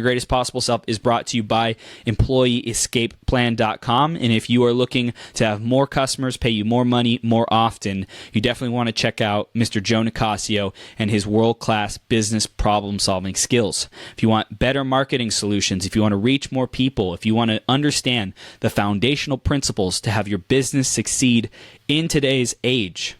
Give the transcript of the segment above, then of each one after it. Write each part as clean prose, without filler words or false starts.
Your Greatest Possible Self is brought to you by EmployeeEscapePlan.com. And if you are looking to have more customers pay you more money more often, you definitely want to check out Mr. Joe Nicasio and his world-class business problem-solving skills. If you want better marketing solutions, if you want to reach more people, if you want to understand the foundational principles to have your business succeed in today's age,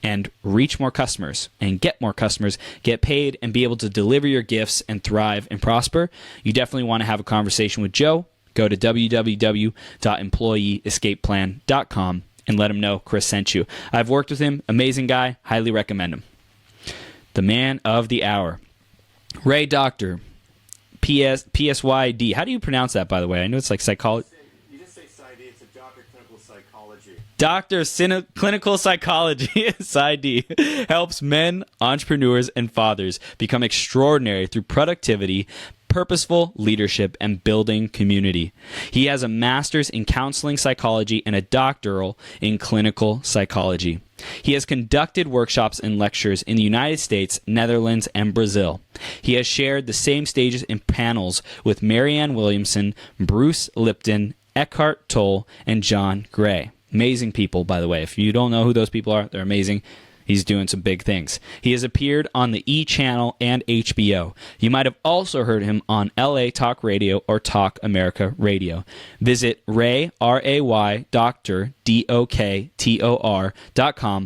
and reach more customers and get more customers, get paid, and be able to deliver your gifts and thrive and prosper, you definitely want to have a conversation with Joe. Go to www.employeeescapeplan.com and let him know Chris sent you. I've worked with him. Amazing guy. Highly recommend him. The man of the hour, Ray Doktor, PSYD. How do you pronounce that, by the way? I know it's like psychology. You just say PsyD. It's a doctor of clinical psychology. Doctor Clinical Psychology, PsyD, helps men, entrepreneurs, and fathers become extraordinary through productivity, purposeful leadership, and building community. He has a master's in counseling psychology and a doctoral in clinical psychology. He has conducted workshops and lectures in the United States, Netherlands, and Brazil. He has shared the same stages and panels with Marianne Williamson, Bruce Lipton, Eckhart Tolle, and John Gray. Amazing people, by the way. If you don't know who those people are, they're amazing. He's doing some big things. He has appeared on the E Channel and HBO. You might have also heard him on LA Talk Radio or Talk America Radio. Visit Ray, R-A-Y, Doktor, D-O-K-T-O-R.com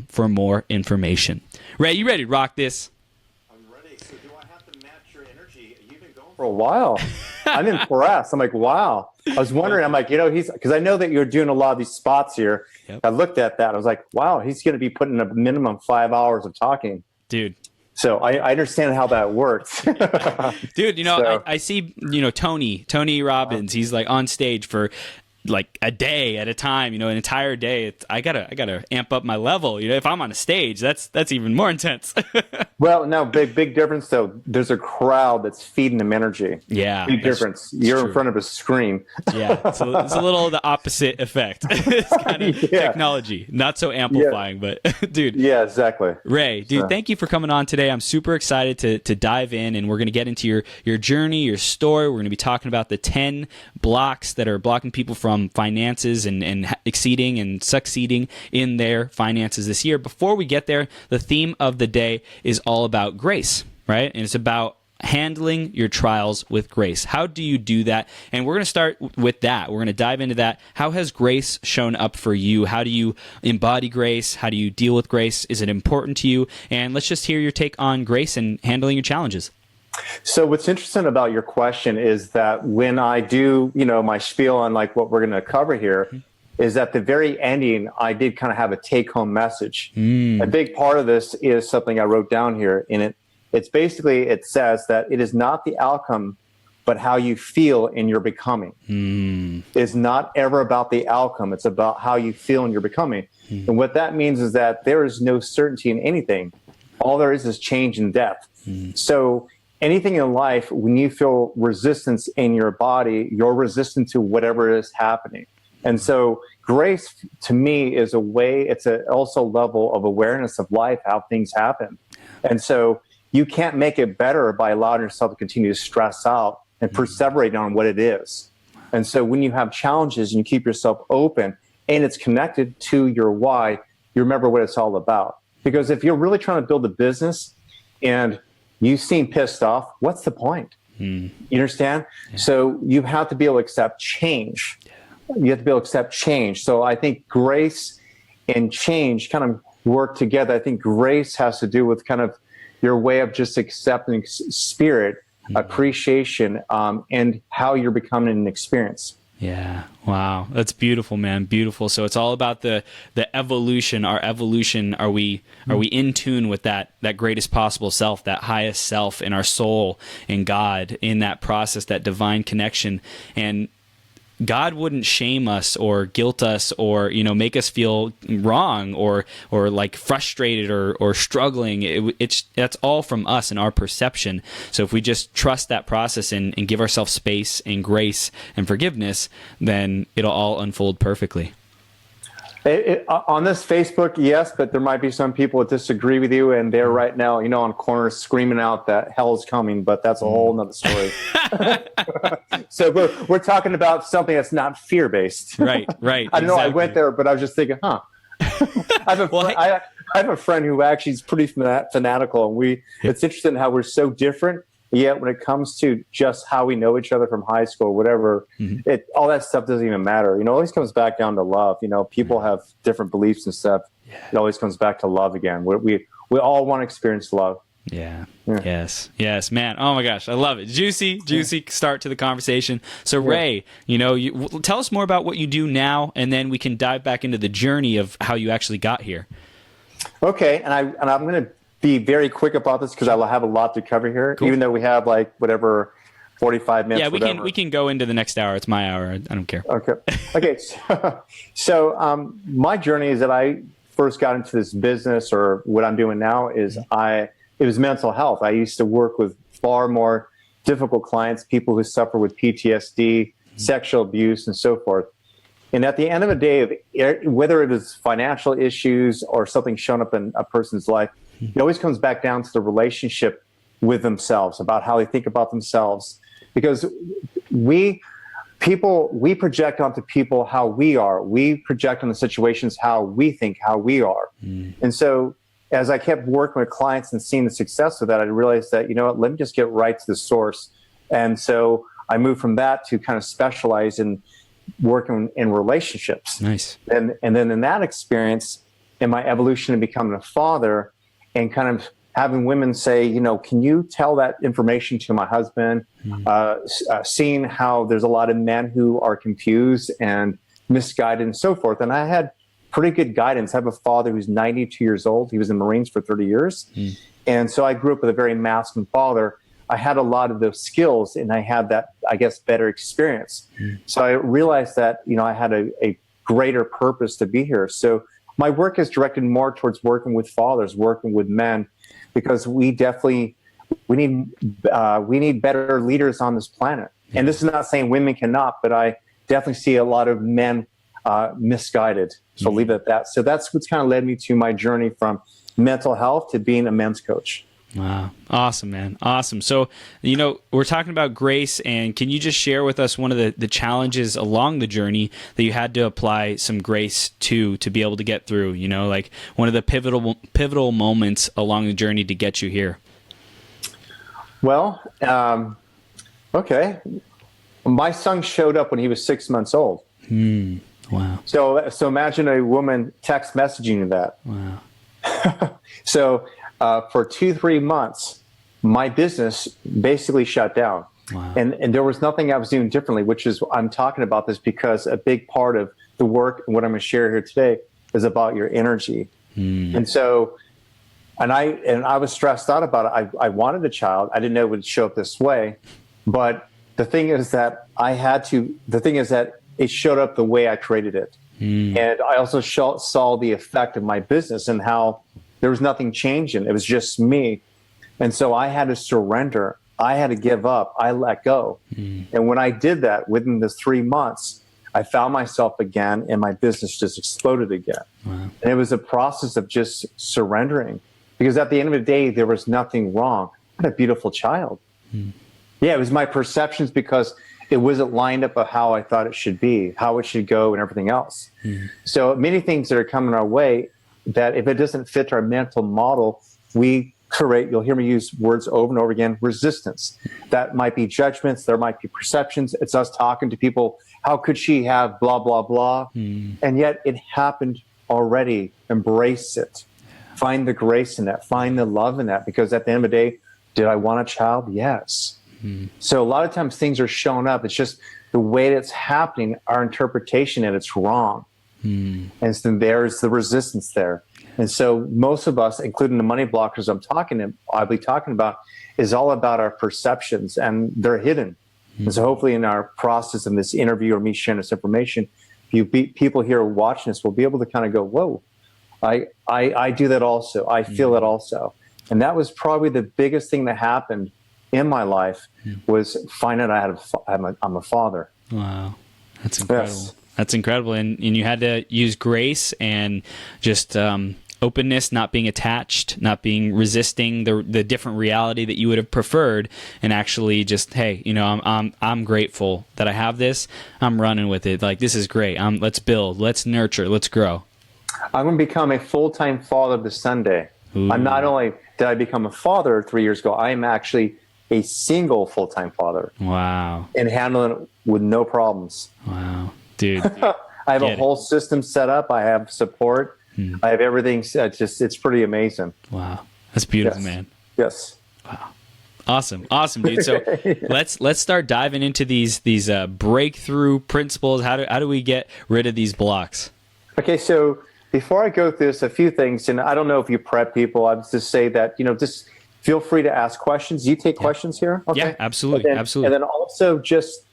for more information. Ray, you ready to rock this? I'm ready. So do I have to match your energy? You've been going for a while. I'm impressed. I'm like, wow. I was wondering, I'm like, because I know that you're doing a lot of these spots here. Yep. I looked at that. I was like, wow, he's going to be putting a minimum 5 hours of talking. Dude. So I understand how that works. Dude, I see, Tony Robbins, he's like on stage for like a day at a time, an entire day. I gotta amp up my level. If I'm on a stage, that's even more intense. Well, no, big difference though. There's a crowd that's feeding them energy. Yeah, big difference. You're true. In front of a screen. Yeah, it's a little the opposite effect. It's kind of technology, not so amplifying, but dude. Yeah, exactly. Ray, dude, thank you for coming on today. I'm super excited to dive in, and we're going to get into your journey, your story. We're going to be talking about the 10 blocks that are blocking people from finances and exceeding and succeeding in their finances this year. Before we get there, the theme of the day is all about grace, right? And it's about handling your trials with grace. How do you do that? And we're going to start with that. We're going to dive into that. How has grace shown up for you? How do you embody grace? How do you deal with grace? Is it important to you? And let's just hear your take on grace and handling your challenges. So what's interesting about your question is that when I do, my spiel on like what we're going to cover here, is at the very ending, I did kind of have a take-home message. A big part of this is something I wrote down here in it. It's basically, it says that it is not the outcome, but how you feel in your becoming. It's not ever about the outcome. It's about how you feel in your becoming. And what that means is that there is no certainty in anything. All there is change and death. So anything in life, when you feel resistance in your body, you're resistant to whatever is happening. And so grace, to me, is a way, it's also a level of awareness of life, how things happen. And so you can't make it better by allowing yourself to continue to stress out and perseverating on what it is. And so when you have challenges and you keep yourself open and it's connected to your why, you remember what it's all about. Because if you're really trying to build a business and you seem pissed off, what's the point? You understand? Yeah. So you have to be able to accept change. You have to be able to accept change. So I think grace and change kind of work together. I think grace has to do with kind of your way of just accepting spirit, appreciation, and how you're becoming an experience. Yeah. Wow. That's beautiful, man. Beautiful. So it's all about the evolution, our evolution. Are we in tune with that greatest possible self, that highest self in our soul, in God, in that process, that divine connection? And God wouldn't shame us or guilt us or, make us feel wrong or like frustrated or struggling. That's all from us and our perception. So if we just trust that process and give ourselves space and grace and forgiveness, then it'll all unfold perfectly. On this Facebook, yes, but there might be some people that disagree with you, and they're right now, on corners screaming out that hell's coming, but that's a whole nother story. So we're talking about something that's not fear-based. Right. I don't know, I went there, but I was just thinking, I have a friend who actually is pretty fanatical, and it's interesting how we're so different. Yet when it comes to just how we know each other from high school, whatever, all that stuff doesn't even matter. It always comes back down to love. People have different beliefs and stuff. Yeah. It always comes back to love again. We all want to experience love. Yeah. Yes, man. Oh my gosh, I love it. Juicy start to the conversation. So Ray, tell us more about what you do now, and then we can dive back into the journey of how you actually got here. Okay, and I'm going to be very quick about this because I'll have a lot to cover here. Cool. Even though we have 45 minutes. Yeah, we can go into the next hour. It's my hour. I don't care. Okay. So my journey is that I first got into this business, or what I'm doing now is it was mental health. I used to work with far more difficult clients, people who suffer with PTSD, sexual abuse, and so forth. And at the end of the day, whether it is financial issues or something showing up in a person's life, it always comes back down to the relationship with themselves, about how they think about themselves. Because we project onto people how we are. We project on the situations how we think, how we are. And so as I kept working with clients and seeing the success of that, I realized that, let me just get right to the source. And so I moved from that to kind of specialize in working in relationships. Nice. And then in that experience, in my evolution of becoming a father, and kind of having women say, can you tell that information to my husband? Seeing how there's a lot of men who are confused and misguided and so forth. And I had pretty good guidance. I have a father who's 92 years old. He was in the Marines for 30 years. And so I grew up with a very masculine father. I had a lot of those skills, and I had that, I guess, better experience. So I realized that, I had a greater purpose to be here. So my work is directed more towards working with fathers, working with men, because we need better leaders on this planet. And this is not saying women cannot, but I definitely see a lot of men misguided. So I'll leave it at that. So that's what's kind of led me to my journey from mental health to being a men's coach. Wow. Awesome, man. Awesome. So, we're talking about grace, and can you just share with us one of the challenges along the journey that you had to apply some grace to be able to get through, one of the pivotal moments along the journey to get you here? Well, okay. My son showed up when he was 6 months old. Wow. So imagine a woman text messaging you that. Wow. So for 2-3 months, my business basically shut down. Wow. And there was nothing I was doing differently, which is, I'm talking about this because a big part of the work and what I'm going to share here today is about your energy. And so, and I was stressed out about it. I wanted a child. I didn't know it would show up this way. But the thing is that it showed up the way I created it. And I also saw the effect of my business and how there was nothing changing. It was just me. And so I had to surrender. I had to give up. I let go. And when I did that, within the 3 months, I found myself again, and my business just exploded again. Wow. And it was a process of just surrendering, because at the end of the day, there was nothing wrong. I had a beautiful child. Yeah, it was my perceptions, because it wasn't lined up of how I thought it should be, how it should go, and everything else. So many things that are coming our way, that if it doesn't fit our mental model, we create, you'll hear me use words over and over again, resistance. That might be judgments, there might be perceptions. It's us talking to people, how could she have blah, blah, blah? And yet it happened already. Embrace it. Find the grace in that. Find the love in that. Because at the end of the day, did I want a child? Yes. So a lot of times things are showing up. It's just the way that's happening, our interpretation, and it's wrong. And so there's the resistance there. And so most of us, including the money blockers I'll be talking about, is all about our perceptions, and they're hidden. And so hopefully in our process of this interview or me sharing this information, people here watching this will be able to kind of go, whoa, I do that also. I feel that also. And that was probably the biggest thing that happened in my life, was finding out I'm a father. Wow. That's incredible. Yes. That's incredible. And you had to use grace and just openness, not being attached, not being resisting the different reality that you would have preferred, and actually just, hey, I'm grateful that I have this. I'm running with it. Like, this is great. Let's build, let's nurture, let's grow. I'm going to become a full-time father this Sunday. I'm not only did I become a father 3 years ago, I am actually a single full-time father. Wow. And handling it with no problems. Wow. Dude. I have a whole system set up. I have support. I have everything. It's pretty amazing. Wow. That's beautiful, man. Yes. Wow. Awesome, dude. So let's start diving into these breakthrough principles. How do we get rid of these blocks? Okay, so before I go through this, a few things, and I don't know if you prep people. I would just say that just feel free to ask questions. You take questions here? Okay. Yeah, absolutely, absolutely. And then also just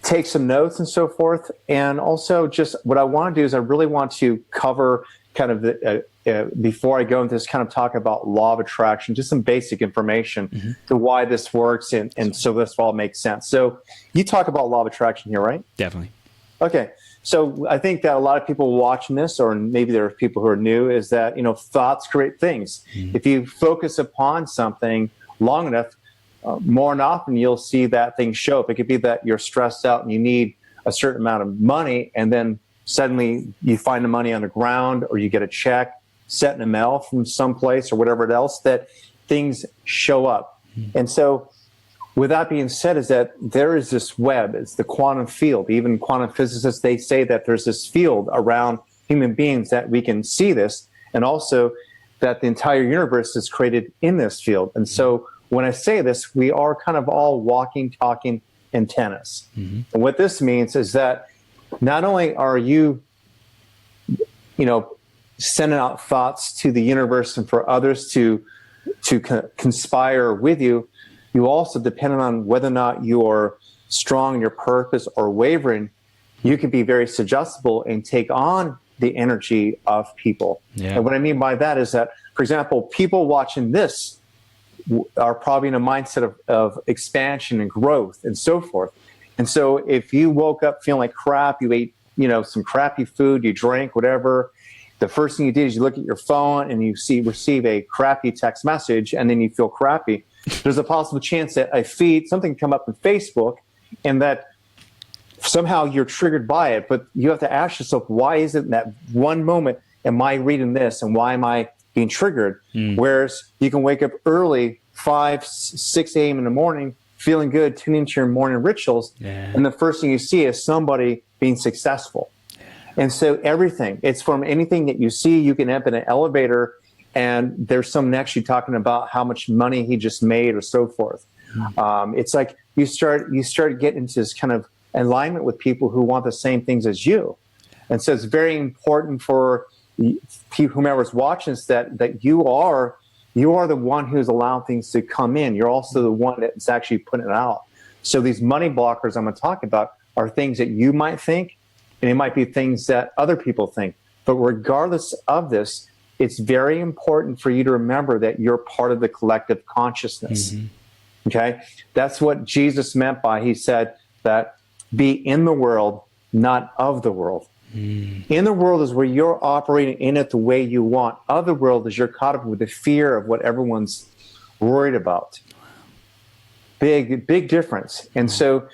take some notes and so forth. And also just what I want to do is I really want to cover kind of before I go into this, kind of talk about law of attraction, just some basic information to why this works, and so this all makes sense. So you talk about law of attraction here, right? Definitely. Okay. So I think that a lot of people watching this, or maybe there are people who are new, is that, thoughts create things. If you focus upon something long enough, more and often you'll see that thing show up. It could be that you're stressed out and you need a certain amount of money, and then suddenly you find the money on the ground, or you get a check sent in the mail from someplace or whatever else, that things show up. And so with that being said, is that there is this web, it's the quantum field. Even quantum physicists, they say that there's this field around human beings that we can see this, and also that the entire universe is created in this field. And so when I say this, we are kind of all walking, talking antennas. And what this means is that not only are you, sending out thoughts to the universe and for others to conspire with you, you also, depending on whether or not you're strong in your purpose or wavering, you can be very suggestible and take on the energy of people. Yeah. And what I mean by that is that, for example, people watching this are probably in a mindset of expansion and growth and so forth. And so if you woke up feeling like crap, you ate, some crappy food, you drank, whatever, the first thing you did is you look at your phone and you receive a crappy text message, and then you feel crappy. There's a possible chance that something come up on Facebook, and that somehow you're triggered by it, but you have to ask yourself, why is it in that one moment am I reading this, and why am I being triggered? Whereas you can wake up early, 5, 6 a.m. in the morning, feeling good, tune into your morning rituals, and the first thing you see is somebody being successful. And so it's from anything that you see. You can end up in an elevator and there's someone actually talking about how much money he just made or so forth. It's like you start getting into this kind of alignment with people who want the same things as you. And so it's very important for whomever's watching this that you are the one who's allowing things to come in. You're also the one that's actually putting it out. So these money blockers I'm going to talk about are things that you might think, and it might be things that other people think. But regardless of this, it's very important for you to remember that you're part of the collective consciousness. Okay? That's what Jesus meant by, he said that be in the world, not of the world. In the world is where you're operating in it the way you want. Other world is you're caught up with the fear of what everyone's worried about. Big difference. And so,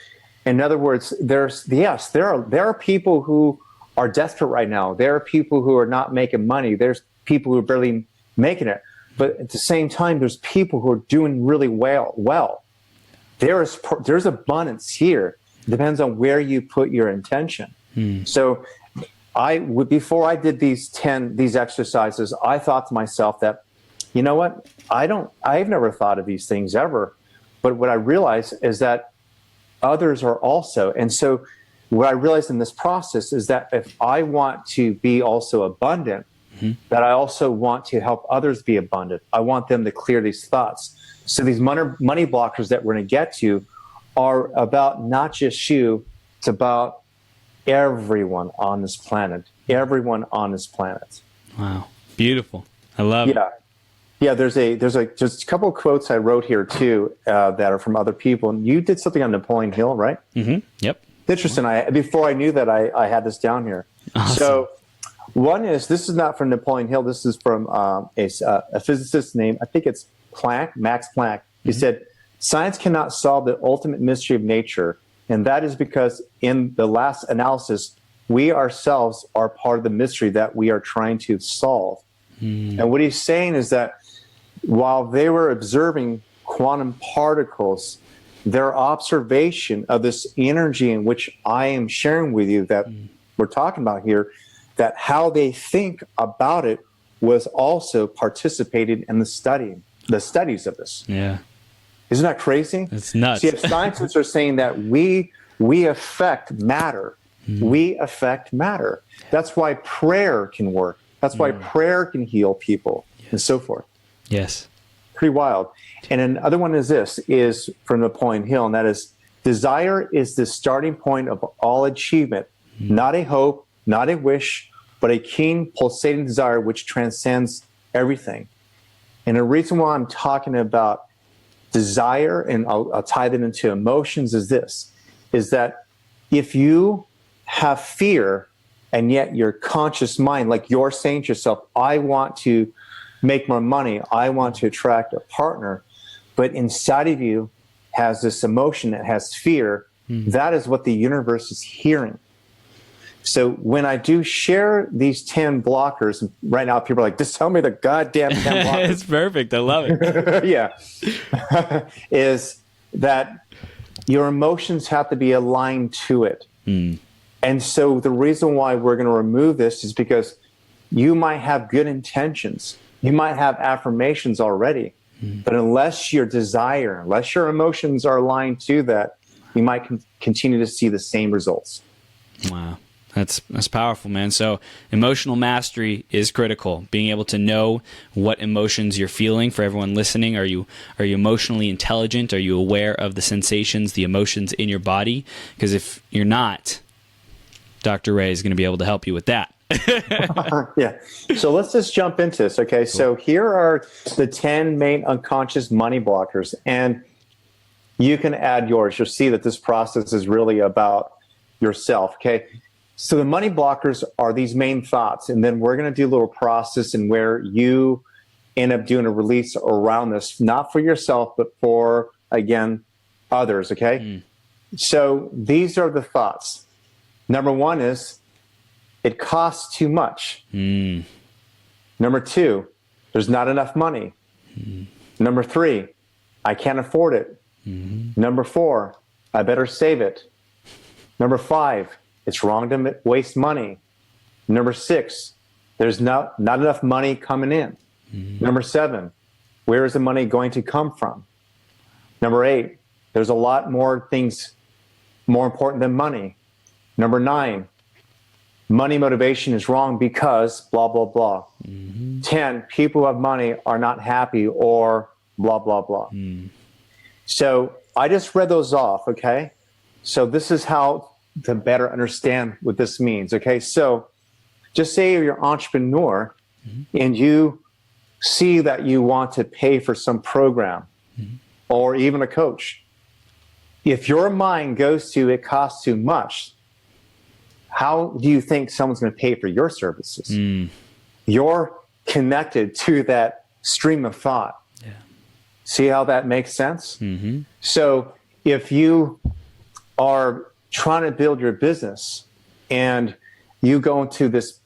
in other words, there are people who are desperate right now. There are people who are not making money. There's people who are barely making it. But at the same time, there's people who are doing really well. There's abundance here. It depends on where you put your intention. So before I did these exercises, I thought to myself that, you know what? I've never thought of these things ever. But what I realized is that others are also. And so what I realized in this process is that if I want to be also abundant, that I also want to help others be abundant. I want them to clear these thoughts. So these money blockers that we're going to get to are about not just you, it's about everyone on this planet. Everyone on this planet. Wow. Beautiful. I love it. Yeah, there's just a couple of quotes I wrote here too that are from other people. And you did something on Napoleon Hill, right? Yep. Interesting. Before I knew that, I had this down here. Awesome. So one is, this is not from Napoleon Hill. This is from a physicist named, I think it's Planck, Max Planck. He said, science cannot solve the ultimate mystery of nature. And that is because in the last analysis, we ourselves are part of the mystery that we are trying to solve. And what he's saying is that while they were observing quantum particles, their observation of this energy in which I am sharing with you that we're talking about here, that how they think about it was also participated in the studies of this. Yeah. Isn't that crazy? It's nuts. See, if scientists are saying that we affect matter, we affect matter. That's why prayer can work. That's why prayer can heal people and so forth. Yes. Pretty wild. And another one is from Napoleon Hill, and that is, desire is the starting point of all achievement, not a hope, not a wish, but a keen, pulsating desire which transcends everything. And the reason why I'm talking about desire, and I'll tie that into emotions, is that if you have fear, and yet your conscious mind, like you're saying to yourself, I want to make more money, I want to attract a partner, but inside of you has this emotion that has fear, that is what the universe is hearing. So when I do share these 10 blockers, right now people are like, just tell me the goddamn 10 blockers. It's perfect. I love it. Yeah. Is that your emotions have to be aligned to it. And so the reason why we're going to remove this is because you might have good intentions. You might have affirmations already. But unless your desire, unless your emotions are aligned to that, you might continue to see the same results. Wow. That's powerful, man. So emotional mastery is critical. Being able to know what emotions you're feeling. For everyone listening, are you emotionally intelligent? Are you aware of the sensations, the emotions in your body? Because if you're not, Dr. Ray is going to be able to help you with that. Yeah. So let's just jump into this. Okay. Cool. So here are the 10 main unconscious money blockers, and you can add yours. You'll see that this process is really about yourself. Okay. So the money blockers are these main thoughts, and then we're going to do a little process and where you end up doing a release around this, not for yourself, but for, again, others. Okay. So these are the thoughts. Number one is, it costs too much. Number two, there's not enough money. Number three, I can't afford it. Number four, I better save it. Number five, it's wrong to waste money. Number six, there's not enough money coming in. Number seven, where is the money going to come from? Number eight, there's a lot more things more important than money. Number nine, money motivation is wrong because blah, blah, blah. 10, people who have money are not happy, or blah, blah, blah. So I just read those off, okay? So this is how to better understand what this means, okay? So just say you're an entrepreneur and you see that you want to pay for some program or even a coach. If your mind goes to, it costs too much, how do you think someone's going to pay for your services? You're connected to that stream of thought. Yeah. See how that makes sense? So if you are trying to build your business and you go into this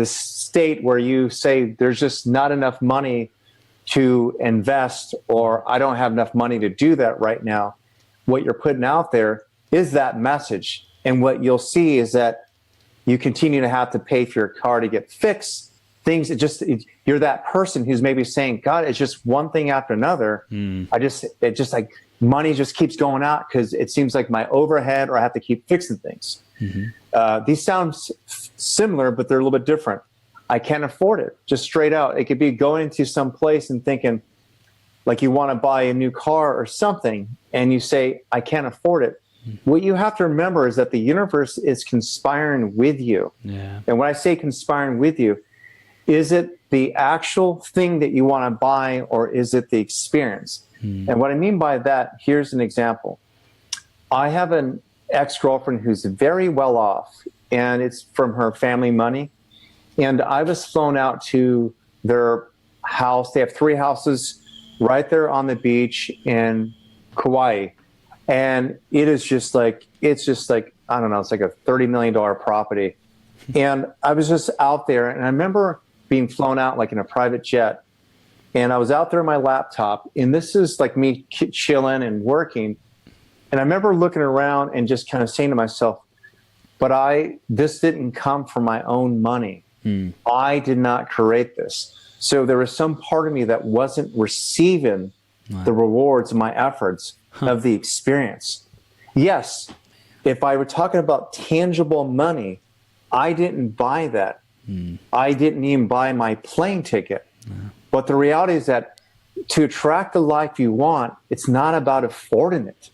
state where you say there's just not enough money to invest, or I don't have enough money to do that right now, what you're putting out there is that message. And what you'll see is that you continue to have to pay for your car to get fixed. Things that just, you're that person who's maybe saying, God, it's just one thing after another. It just like money just keeps going out because it seems like my overhead, or I have to keep fixing things. These sound similar, but they're a little bit different. I can't afford it, just straight out. It could be going to some place and thinking like you want to buy a new car or something, and you say, I can't afford it. What you have to remember is that the universe is conspiring with you. Yeah. And when I say conspiring with you, is it the actual thing that you want to buy, or is it the experience? And what I mean by that, here's an example. I have an ex-girlfriend who's very well off, and it's from her family money. And I was flown out to their house. They have 3 houses right there on the beach in Kauai. And it's just like, I don't know, it's like a $30 million property. And I was just out there, and I remember being flown out like in a private jet. And I was out there on my laptop, and this is like me chilling and working. And I remember looking around and just kind of saying to myself, but this didn't come from my own money. I did not create this. So there was some part of me that wasn't receiving the rewards of my efforts of the experience. Yes, if I were talking about tangible money, I didn't buy that. I didn't even buy my plane ticket. But the reality is that to attract the life you want, it's not about affording it.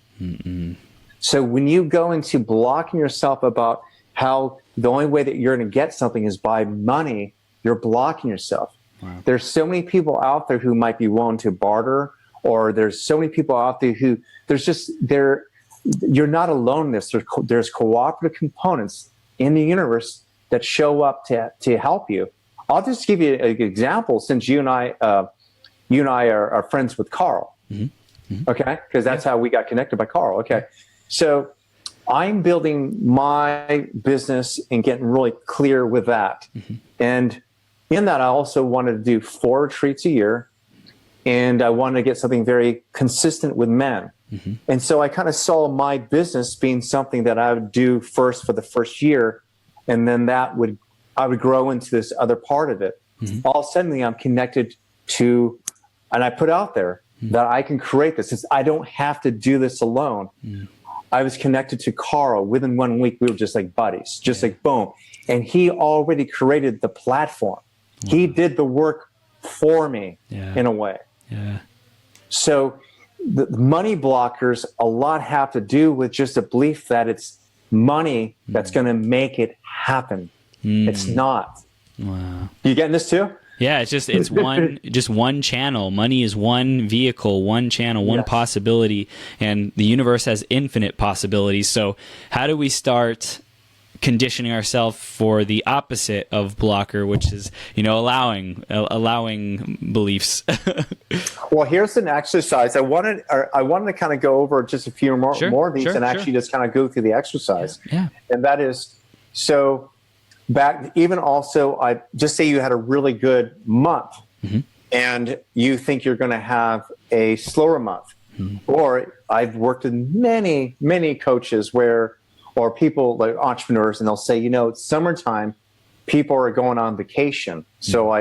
So when you go into blocking yourself about how the only way that you're going to get something is by money, you're blocking yourself. There's so many people out there who might be willing to barter, or there's so many people out there who you're not alone in this. There's cooperative components in the universe that show up to help you. I'll just give you an example, since you and I are friends with Carl. Okay, because that's how we got connected, by Carl. Okay, so I'm building my business and getting really clear with that. And in that, I also wanted to do 4 retreats a year, and I wanted to get something very consistent with men. And so I kind of saw my business being something that I would do first for the first year, and then I would grow into this other part of it. All of a sudden, I'm connected to, and I put out there that I can create this. I don't have to do this alone. I was connected to Carl. Within 1 week, we were just like buddies, just like boom. And he already created the platform. He did the work for me in a way. So the money blockers a lot have to do with just a belief that it's money that's going to make it happen. It's not. Wow. You getting this too? Yeah, it's one channel. Money is one vehicle, one channel, one possibility, and the universe has infinite possibilities. So how do we start conditioning ourselves for the opposite of blocker, which is, allowing beliefs? Well, here's an exercise. I wanted to kind of go over just a few more of these, and actually just kind of go through the exercise. And that is, so back, even also, I just say you had a really good month, and you think you're going to have a slower month. Or I've worked with many coaches or people like entrepreneurs, and they'll say, it's summertime, people are going on vacation, so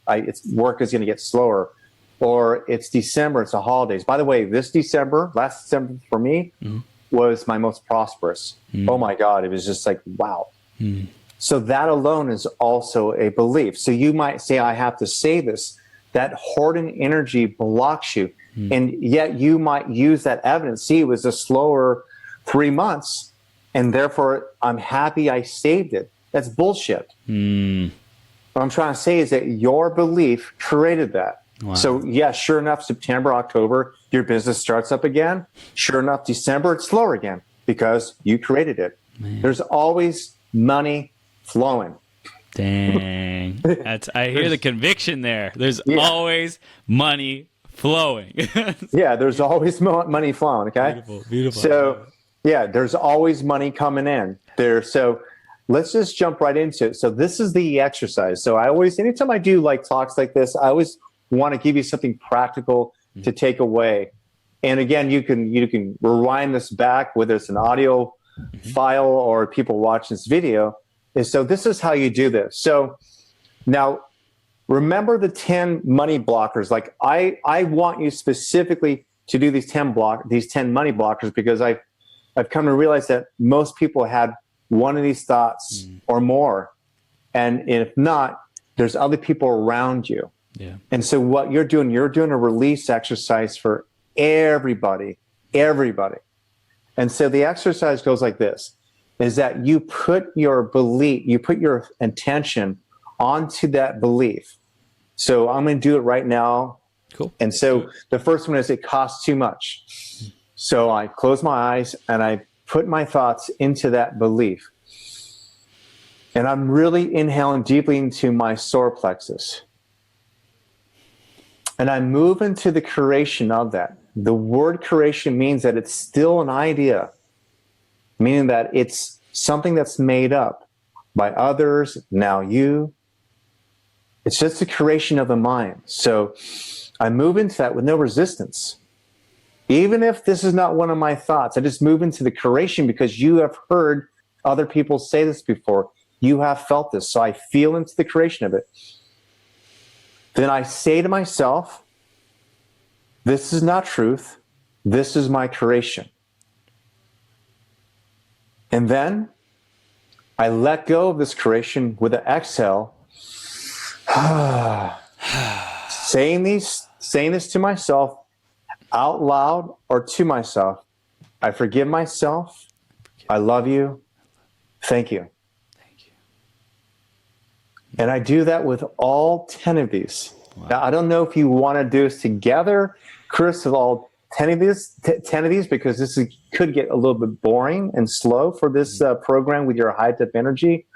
it's work is going to get slower. Or it's December, it's the holidays. By the way, last December for me was my most prosperous. Oh my God, it was just like, wow. So that alone is also a belief. So you might say, I have to say this. That hoarding energy blocks you. And yet you might use that evidence. See, it was a slower 3 months, and therefore I'm happy I saved it. That's bullshit. What I'm trying to say is that your belief created that. Wow. So yeah, sure enough, September, October, your business starts up again. Sure enough, December, it's slower again because you created it. Man. There's always money flowing. Dang. I hear the conviction there. There's always money flowing. Yeah, there's always money flowing, okay? Beautiful. So, yeah, there's always money coming in there. So let's just jump right into it. So this is the exercise. So anytime I do like talks like this, I always want to give you something practical to take away. And again, you can rewind this back, whether it's an audio file or people watch this video. And so this is how you do this. So now remember the 10 money blockers. Like I want you specifically to do these 10 money blockers, because I've come to realize that most people had one of these thoughts or more. And if not, there's other people around you. Yeah. And so what you're doing a release exercise for everybody. And so the exercise goes like this, is that you put your belief, you put your intention onto that belief. So I'm going to do it right now. Cool. And so the first one is, it costs too much. So I close my eyes and I put my thoughts into that belief. And I'm really inhaling deeply into my solar plexus. And I move into the creation of that. The word creation means that it's still an idea, meaning that it's something that's made up by others, now you. It's just a creation of the mind. So I move into that with no resistance. Even if this is not one of my thoughts, I just move into the creation because you have heard other people say this before. You have felt this. So I feel into the creation of it. Then I say to myself, this is not truth. This is my creation. And then I let go of this creation with an exhale, saying this to myself out loud or to myself. I forgive myself. I love you. Thank you. And I do that with all 10 of these. Wow. Now, I don't know if you want to do this together, Chris, with all 10 of these, because this could get a little bit boring and slow for this program with your high-tech energy.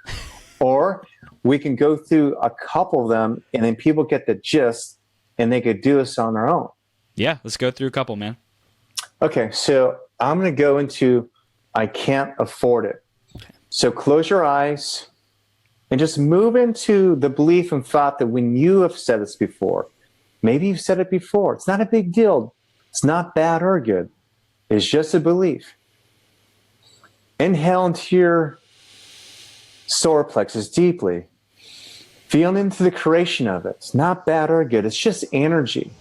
Or we can go through a couple of them, and then people get the gist, and they could do this on their own. Yeah, let's go through a couple, man. Okay, so I'm going to go into I can't afford it. Okay. So close your eyes. And just move into the belief and thought that when you have said this before, maybe you've said it before. It's not a big deal. It's not bad or good. It's just a belief. Inhale into your solar plexus deeply. Feel into the creation of it. It's not bad or good. It's just energy.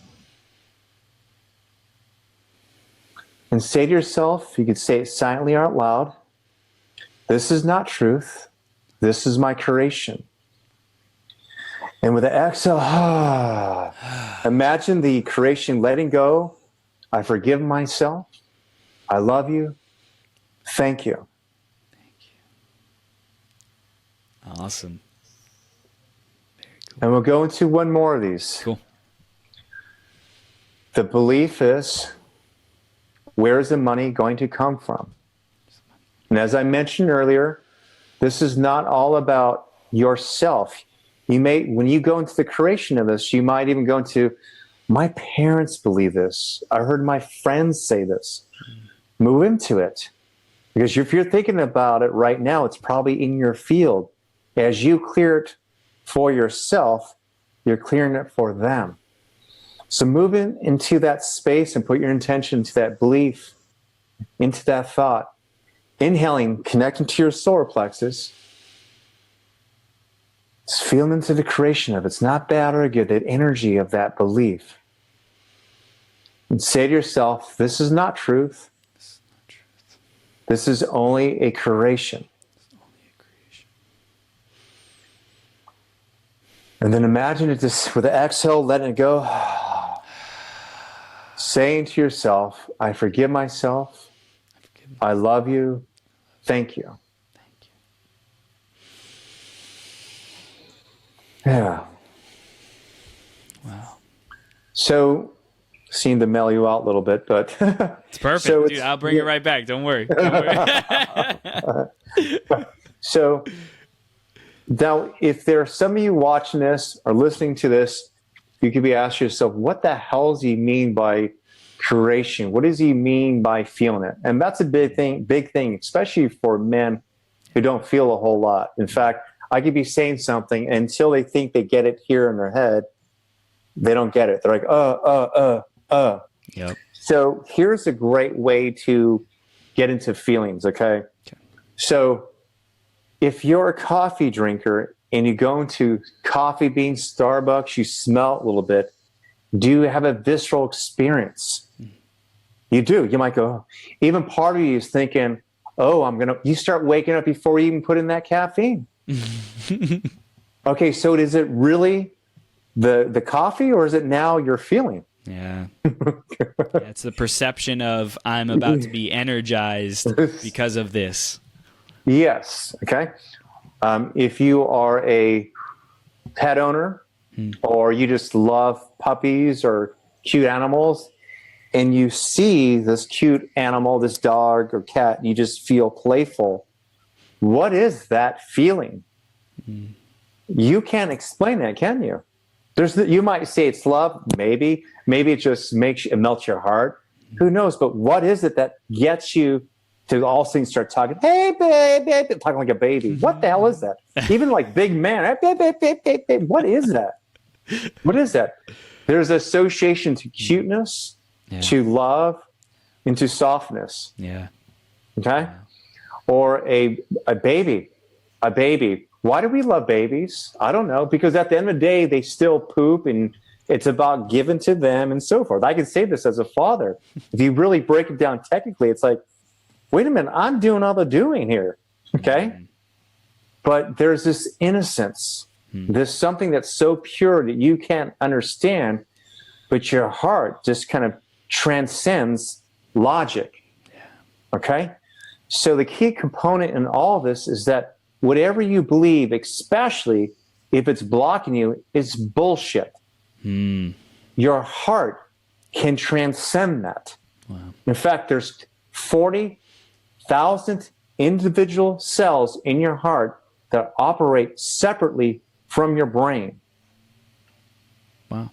And say to yourself, you can say it silently or out loud, this is not truth. This is my creation. And with the exhale, imagine the creation letting go. I forgive myself. I love you. Thank you. Thank you. Awesome. Very cool. And we'll go into one more of these. Cool. The belief is, where is the money going to come from? And as I mentioned earlier, this is not all about yourself. You may, when you go into the creation of this, you might even go into, my parents believe this. I heard my friends say this. Move into it. Because if you're thinking about it right now, it's probably in your field. As you clear it for yourself, you're clearing it for them. So move into that space and put your intention into that belief, into that thought. Inhaling, connecting to your solar plexus. Just feeling into the creation of it. It's not bad or good, that energy of that belief. And say to yourself, this is not truth. This is only a creation. And then imagine it just with the exhale, letting it go. Saying to yourself, I forgive myself. I love you. Thank you. Thank you. Yeah. Wow. So, seemed to mail you out a little bit, but it's perfect, so dude. I'll bring it right back. Don't worry. So, now, if there are some of you watching this or listening to this, you could be asking yourself, what the hell does he mean by creation? What does he mean by feeling it? And that's a big thing, especially for men who don't feel a whole lot. In fact, I could be saying something and until they think they get it here in their head, they don't get it. They're like, Yep. So here's a great way to get into feelings, okay? So if you're a coffee drinker and you go into Coffee Bean, Starbucks, you smell it a little bit, do you have a visceral experience? You do. You might go, even part of you is thinking, you start waking up before you even put in that caffeine. Okay, so is it really the coffee or is it now your feeling? Yeah. It's the perception of I'm about to be energized because of this. Yes. Okay. If you are a pet owner or you just love puppies or cute animals, and you see this cute animal, this dog or cat, and you just feel playful, what is that feeling? You can't explain that, can you? You might say it's love, maybe it just it melts your heart. Who knows? But what is it that gets you to all of a sudden start talking, hey, babe, talking like a baby? What the hell is that? Even like big man, hey, babe. What is that? What is that? There's association to cuteness, to love, and to softness. Yeah. Okay? Or a baby. Why do we love babies? I don't know. Because at the end of the day, they still poop, and it's about giving to them and so forth. I can say this as a father. If you really break it down technically, it's like, wait a minute, I'm doing all the doing here. Okay? But there's this innocence. There's something that's so pure that you can't understand, but your heart just kind of transcends logic. Okay? So the key component in all of this is that whatever you believe, especially if it's blocking you, is bullshit. Your heart can transcend that. Wow. In fact, there's 40,000 individual cells in your heart that operate separately from your brain. Wow.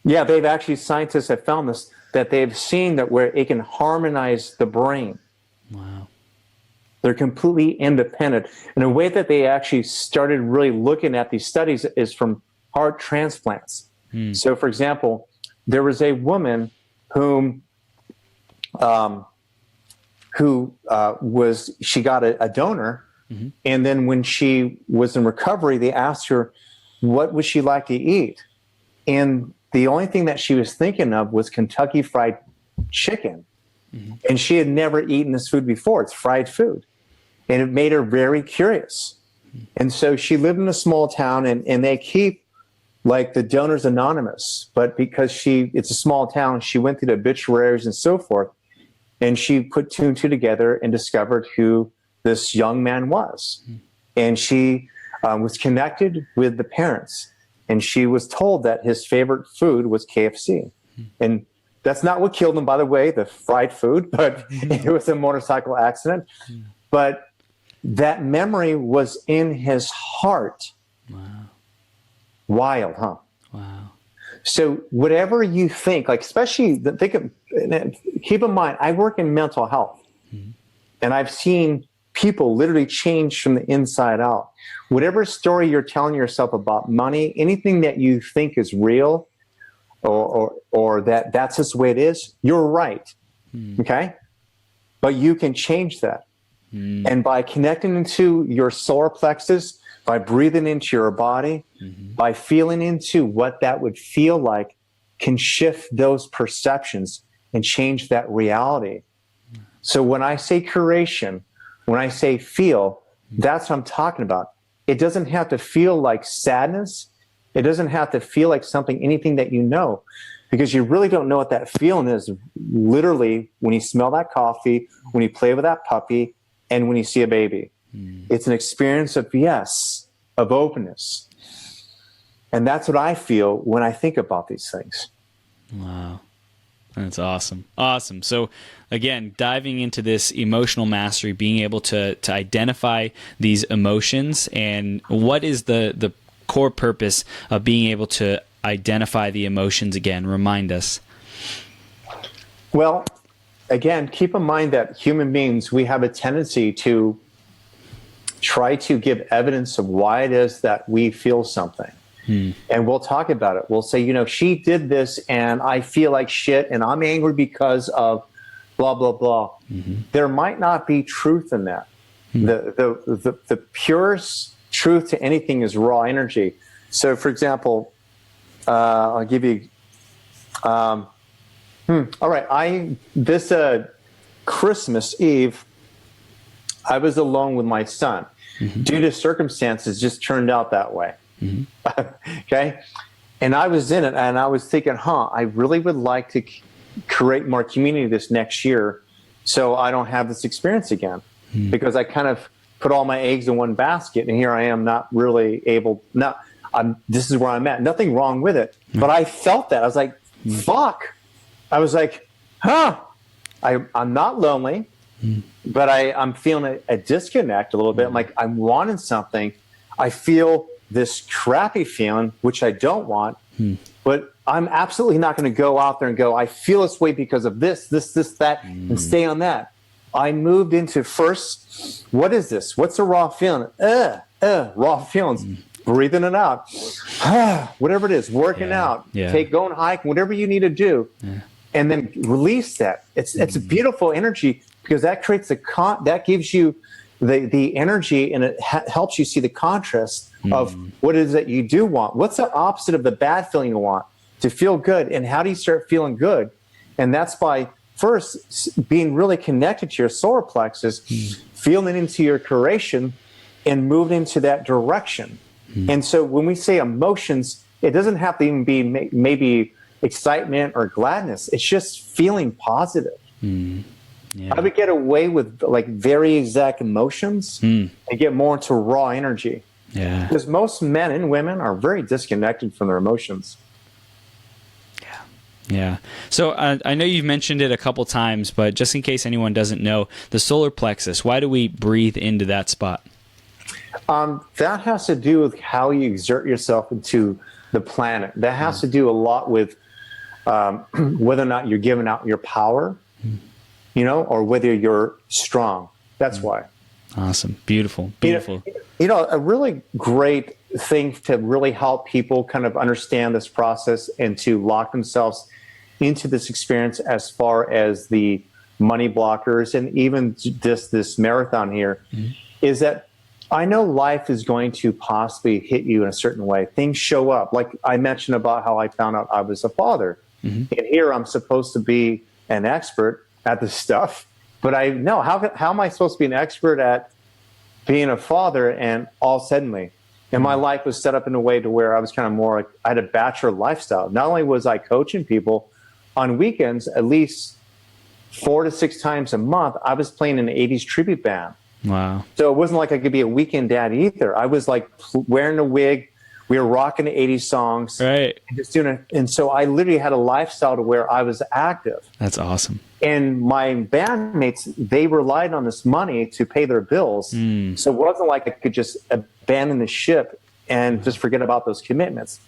Yeah, scientists have found this, that they've seen that where it can harmonize the brain. Wow. They're completely independent. And the way that they actually started really looking at these studies is from heart transplants. So, for example, there was a woman she got a donor, and then when she was in recovery, they asked her, what would she like to eat? And the only thing that she was thinking of was Kentucky Fried Chicken. And she had never eaten this food before. It's fried food. And it made her very curious. And so she lived in a small town, and they keep like the donors anonymous. But because it's a small town, she went through the obituaries and so forth. And she put two and two together and discovered who this young man was. And she was connected with the parents. And she was told that his favorite food was KFC. And that's not what killed him, by the way, the fried food, but it was a motorcycle accident. But that memory was in his heart. Wow. Wild, huh? Wow. So whatever you think, like especially keep in mind, I work in mental health, and I've seen people literally change from the inside out. Whatever story you're telling yourself about money, anything that you think is real, or that's just the way it is, you're right. Okay? But you can change that. And by connecting into your solar plexus, by breathing into your body, by feeling into what that would feel like, can shift those perceptions and change that reality. So when I say curation, when I say feel, that's what I'm talking about. It doesn't have to feel like sadness. It doesn't have to feel like anything that you know, because you really don't know what that feeling is. Literally, when you smell that coffee, when you play with that puppy, and when you see a baby. It's an experience of openness. And that's what I feel when I think about these things. Wow. That's awesome. Awesome. So again, diving into this emotional mastery, being able to identify these emotions, and what is the core purpose of being able to identify the emotions again? Remind us. Well, again, keep in mind that human beings, we have a tendency to try to give evidence of why it is that we feel something. And we'll talk about it. We'll say, she did this and I feel like shit and I'm angry because of blah, blah, blah. There might not be truth in that. The purest truth to anything is raw energy. So, for example, I'll give you... all right, this Christmas Eve, I was alone with my son. Due to circumstances, just turned out that way. Okay? And I was in it, and I was thinking, I really would like to create more community this next year so I don't have this experience again. Because I kind of put all my eggs in one basket, and here I am not really able... this is where I'm at. Nothing wrong with it. But I felt that. I was like, fuck. I was like, I'm not lonely, but I'm feeling a disconnect a little bit. Like I'm wanting something. I feel this crappy feeling, which I don't want, but I'm absolutely not going to go out there and go, I feel this way because of this, that, and stay on that. I moved into first, what is this? What's a raw feeling? Raw feelings. Breathing it out. Whatever it is, working out, going hiking, whatever you need to do. And then release that. It's a beautiful energy because that creates that gives you the energy, and it helps you see the contrast of what it is that you do want. What's the opposite of the bad feeling you want? To feel good. And how do you start feeling good? And that's by first being really connected to your solar plexus, feeling into your creation, and moving into that direction. And so when we say emotions, it doesn't have to even be maybe excitement or gladness. It's just feeling positive. I would get away with like very exact emotions and get more into raw energy. Because most men and women are very disconnected from their emotions. Yeah. So I know you've mentioned it a couple times, but just in case anyone doesn't know, the solar plexus, why do we breathe into that spot? That has to do with how you exert yourself into the planet. That has to do a lot with whether or not you're giving out your power, or whether you're strong. That's why. Awesome. Beautiful. A really great thing to really help people kind of understand this process and to lock themselves into this experience as far as the money blockers and even this marathon here is that I know life is going to possibly hit you in a certain way. Things show up. Like I mentioned about how I found out I was a father. And here I'm supposed to be an expert at this stuff. But I know, how am I supposed to be an expert at being a father? And all suddenly, and my life was set up in a way to where I was kind of more like, I had a bachelor lifestyle. Not only was I coaching people on weekends, at least 4 to 6 times a month, I was playing in an 80s tribute band. Wow. So it wasn't like I could be a weekend dad either. I was like wearing a wig. We were rocking the 80s songs. Right. And just doing it. And so I literally had a lifestyle to where I was active. That's awesome. And my bandmates, they relied on this money to pay their bills. So it wasn't like I could just abandon the ship and just forget about those commitments.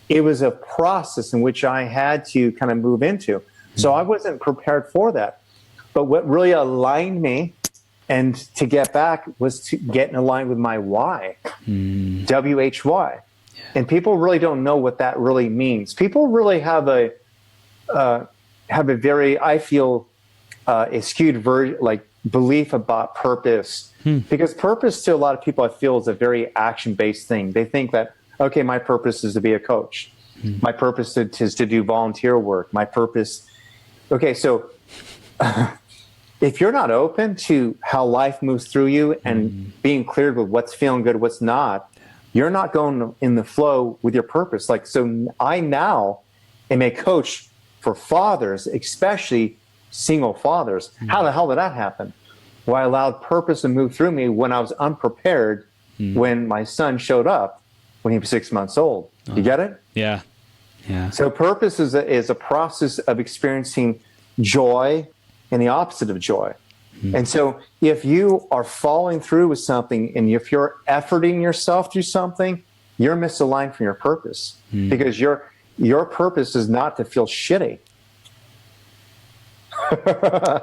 It was a process in which I had to kind of move into. So I wasn't prepared for that. But what really aligned me and to get back was to get in line with my why, WHY. And people really don't know what that really means. People really have a very, I feel, a skewed belief about purpose. Because purpose to a lot of people, I feel, is a very action-based thing. They think that, okay, my purpose is to be a coach. My purpose is to do volunteer work. My purpose, okay, so if you're not open to how life moves through you and being cleared with what's feeling good, what's not, you're not going in the flow with your purpose. Like, so I now am a coach for fathers, especially single fathers. How the hell did that happen? Well, I allowed purpose to move through me when I was unprepared when my son showed up when he was 6 months old. You get it? Yeah. So purpose is a process of experiencing joy and the opposite of joy. And so if you are following through with something and if you're efforting yourself through something, you're misaligned from your purpose because your purpose is not to feel shitty.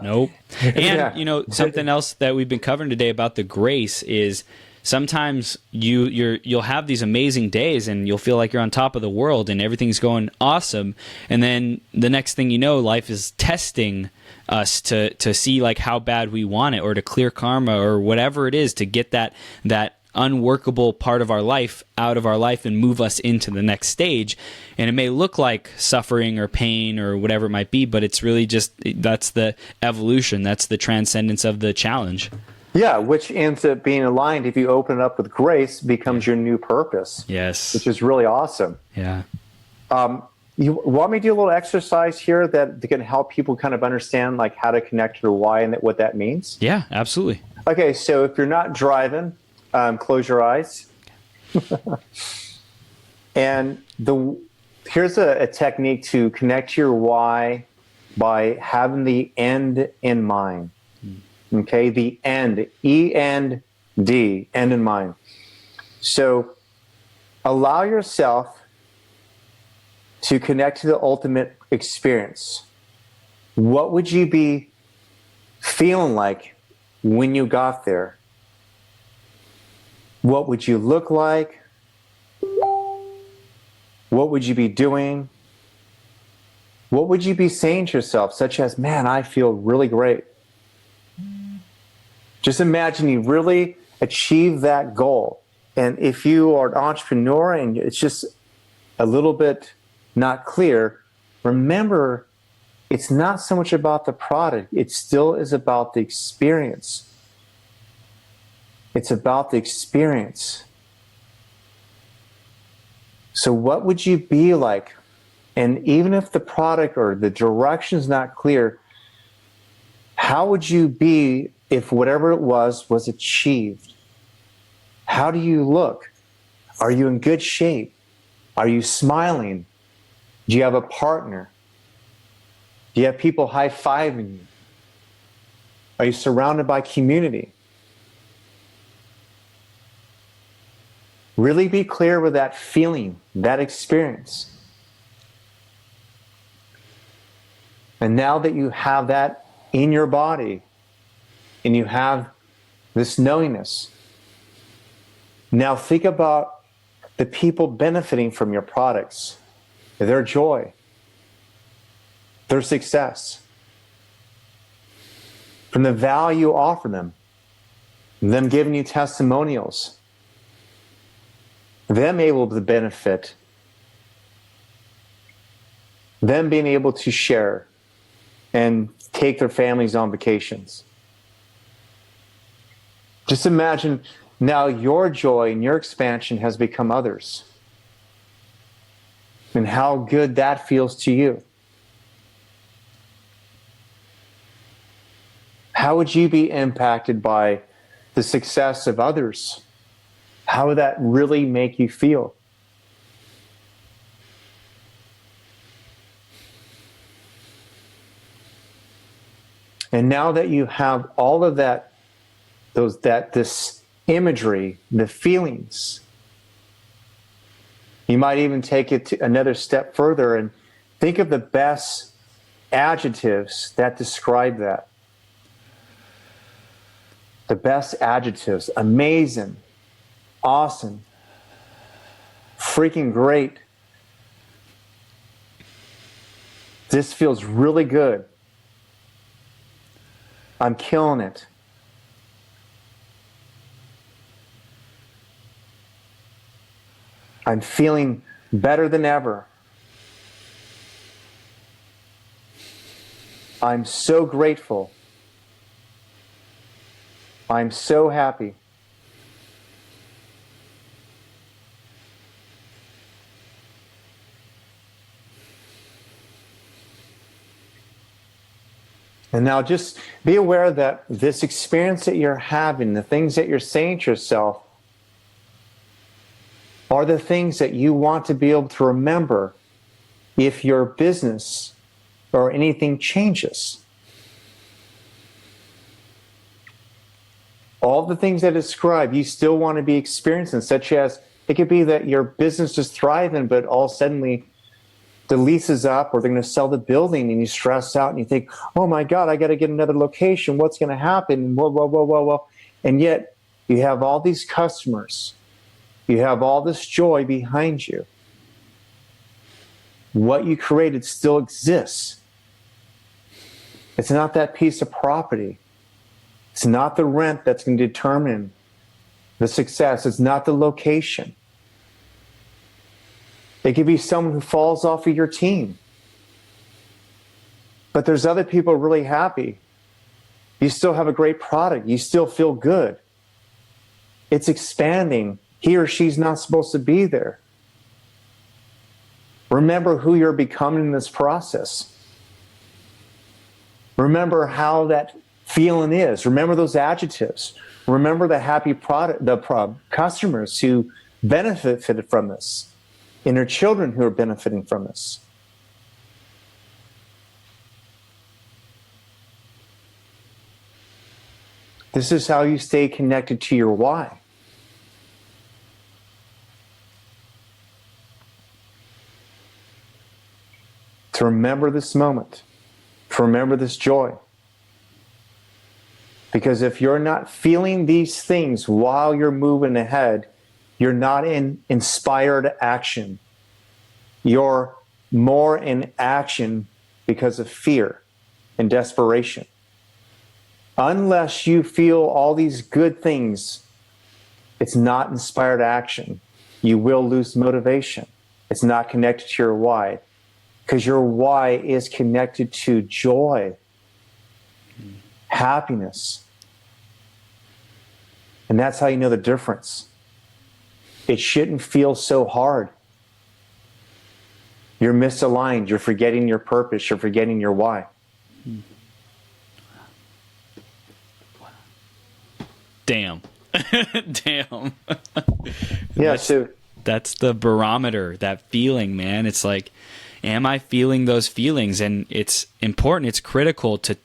Nope. And something else that we've been covering today about the grace is sometimes you'll have these amazing days and you'll feel like you're on top of the world and everything's going awesome, and then the next thing you know, life is testing us to see like how bad we want it, or to clear karma, or whatever it is, to get that unworkable part of our life out of our life and move us into the next stage. And it may look like suffering or pain or whatever it might be, but it's really just, that's the evolution, that's the transcendence of the challenge. Yeah, which ends up being aligned, if you open it up with grace, becomes your new purpose. Yes. Which is really awesome. Yeah. You want me to do a little exercise here that can help people kind of understand like how to connect to their why and what that means? Yeah, absolutely. Okay, so if you're not driving, close your eyes. And here's a technique to connect to your why by having the end in mind. Okay, the end, E-N-D, end in mind. So allow yourself to connect to the ultimate experience. What would you be feeling like when you got there? What would you look like? What would you be doing? What would you be saying to yourself, such as, man, I feel really great? Just imagine you really achieve that goal. And if you are an entrepreneur and it's just a little bit not clear, remember, it's not so much about the product. It still is about the experience. It's about the experience. So what would you be like? And even if the product or the direction is not clear, how would you be if whatever it was achieved? How do you look? Are you in good shape? Are you smiling? Do you have a partner? Do you have people high-fiving you? Are you surrounded by community? Really be clear with that feeling, that experience. And now that you have that in your body, and you have this knowingness, now think about the people benefiting from your products, their joy, their success, from the value you offer them giving you testimonials, them able to benefit, them being able to share and take their families on vacations. Just imagine now your joy and your expansion has become others, and how good that feels to you. How would you be impacted by the success of others? How would that really make you feel? And now that you have all of that, this imagery, the feelings, you might even take it to another step further and think of the best adjectives that describe that. The best adjectives: amazing, awesome, freaking great. This feels really good. I'm killing it. I'm feeling better than ever. I'm so grateful. I'm so happy. And now just be aware that this experience that you're having, the things that you're saying to yourself, are the things that you want to be able to remember if your business or anything changes. All the things I described, you still want to be experiencing, such as it could be that your business is thriving, but all suddenly the lease is up, or they're going to sell the building, and you stress out and you think, oh my God, I got to get another location. What's going to happen? Whoa. And yet you have all these customers. You have all this joy behind you. What you created still exists. It's not that piece of property. It's not the rent that's going to determine the success. It's not the location. It could be someone who falls off of your team. But there's other people really happy. You still have a great product. You still feel good. It's expanding. He or she's not supposed to be there. Remember who you're becoming in this process. Remember how that feeling is. Remember those adjectives. Remember the happy customers who benefited from this, and their children who are benefiting from this. This is how you stay connected to your why. To remember this moment, to remember this joy. Because if you're not feeling these things while you're moving ahead, you're not in inspired action. You're more in action because of fear and desperation. Unless you feel all these good things, it's not inspired action. You will lose motivation. It's not connected to your why. Because your why is connected to joy, happiness. And that's how you know the difference. It shouldn't feel so hard. You're misaligned. You're forgetting your purpose. You're forgetting your why. Damn. Damn. Yeah, so that's the barometer, that feeling, man. It's like, am I feeling those feelings? And it's important, it's critical to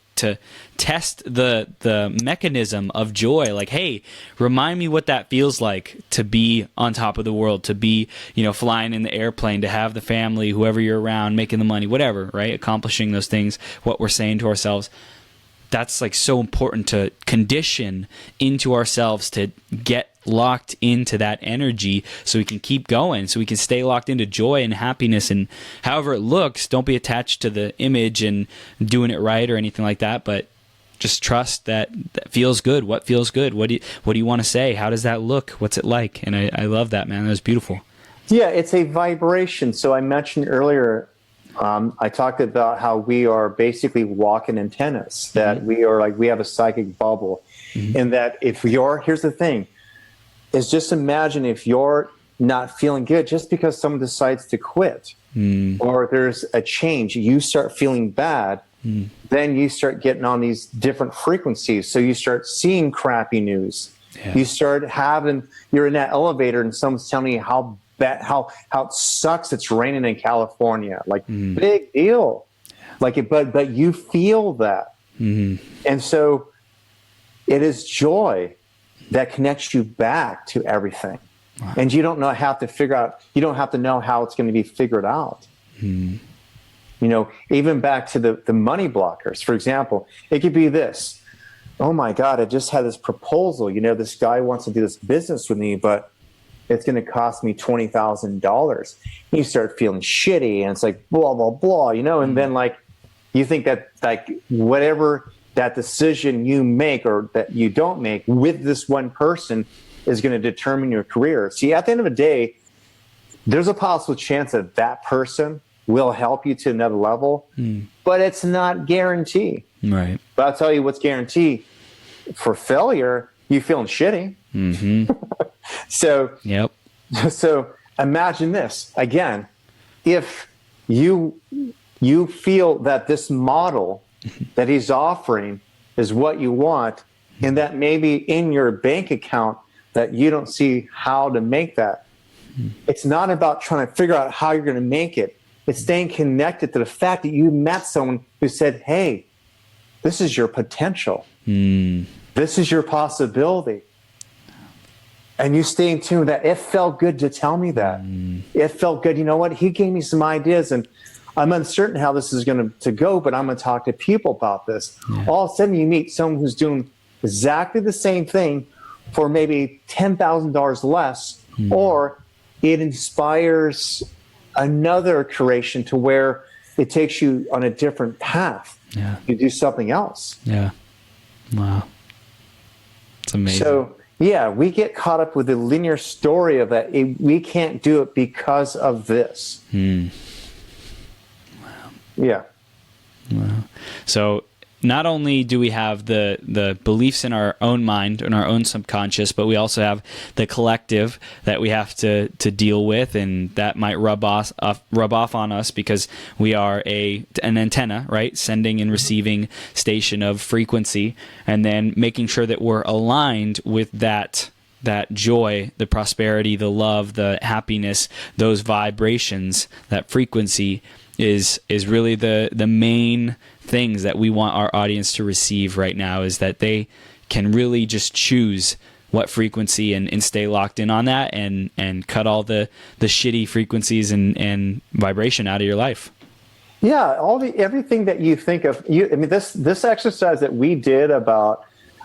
test the mechanism of joy. Like, hey, remind me what that feels like to be on top of the world, to be, flying in the airplane, to have the family, whoever you're around, making the money, whatever, right? Accomplishing those things, what we're saying to ourselves. That's like so important to condition into ourselves, to get locked into that energy so we can keep going, so we can stay locked into joy and happiness. And however it looks, don't be attached to the image and doing it right or anything like that, but just trust that feels good. What feels good? What do you want to say? How does that look? What's it like? And I love that, man. That was beautiful. Yeah, it's a vibration. So I mentioned earlier, I talked about how we are basically walking antennas, that we have a psychic bubble. And that here's the thing, is just imagine if you're not feeling good just because someone decides to quit or there's a change, you start feeling bad, then you start getting on these different frequencies. So you start seeing crappy news. Yeah. You start you're in that elevator and someone's telling you how bad, how it sucks it's raining in California. Like, big deal. Like, but you feel that. And so it is joy that connects you back to everything. Wow. And you don't have to know how it's going to be figured out. Even back to the money blockers, for example, it could be this. Oh my God, I just had this proposal. This guy wants to do this business with me, but it's going to cost me $20,000. You start feeling shitty and it's like, blah, blah, blah, and then you think that whatever that decision you make or that you don't make with this one person is going to determine your career. See, at the end of the day, there's a possible chance that person will help you to another level, but it's not guaranteed. Right. But I'll tell you what's guaranteed. For failure, you feeling shitty. So imagine this. Again, if you feel that this model that he's offering is what you want, and that maybe in your bank account that you don't see how to make that. It's not about trying to figure out how you're going to make it. It's staying connected to the fact that you met someone who said, hey, this is your potential. This is your possibility. And you stay in tune with that. It felt good to tell me that. It felt good. You know what? He gave me some ideas, and I'm uncertain how this is going to go, but I'm going to talk to people about this. Yeah. All of a sudden, you meet someone who's doing exactly the same thing for maybe $10,000 less, or it inspires another creation to where it takes you on a different path. Yeah. You do something else. Yeah. Wow. It's amazing. So, yeah, we get caught up with the linear story of that. We can't do it because of this. Wow. Yeah. Wow. So not only do we have the beliefs in our own mind and our own subconscious, but we also have the collective that we have to deal with, and that might rub off on us because we are an antenna, right? Sending and receiving station of frequency, and then making sure that we're aligned with that joy, the prosperity, the love, the happiness, those vibrations, that frequency is really the main things that we want our audience to receive right now, is that they can really just choose what frequency and stay locked in on that, and cut all the shitty frequencies and vibration out of your life. Yeah, everything that you think of. I mean, this exercise that we did about,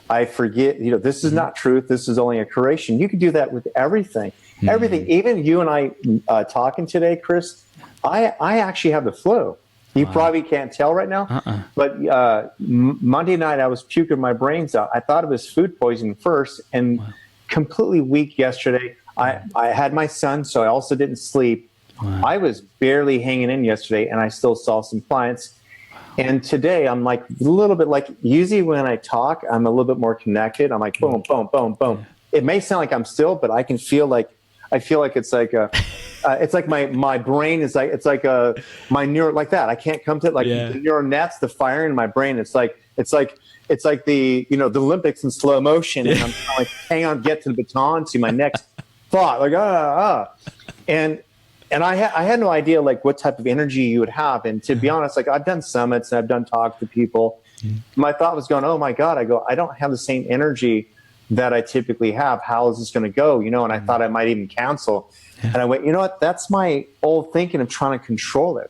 I forget, this is not truth, this is only a creation. You could do that with everything. Everything. Even you and I talking today, Chris, I actually have the flu. You probably can't tell right now, but Monday night I was puking my brains out. I thought it was food poisoning first, and completely weak yesterday. I had my son, so I also didn't sleep. I was barely hanging in yesterday, and I still saw some clients. And today I'm like a little bit like, usually when I talk, I'm a little bit more connected. I'm like, boom, boom, boom, boom. It may sound like I'm still, but I can feel like, it's like it's like my brain is like, it's like my neural, like that. I can't come to it, like the neural nets, the fire in my brain. It's like the, the Olympics in slow motion. And I'm like, hang on, get to the baton, to my next thought, like, And I had no idea like what type of energy you would have. And to be honest, like I've done summits and I've done talks to people. My thought was going, oh my God, I don't have the same energy that I typically have. How is this going to go? And I thought I might even cancel. And I went, you know what? That's my old thinking of trying to control it.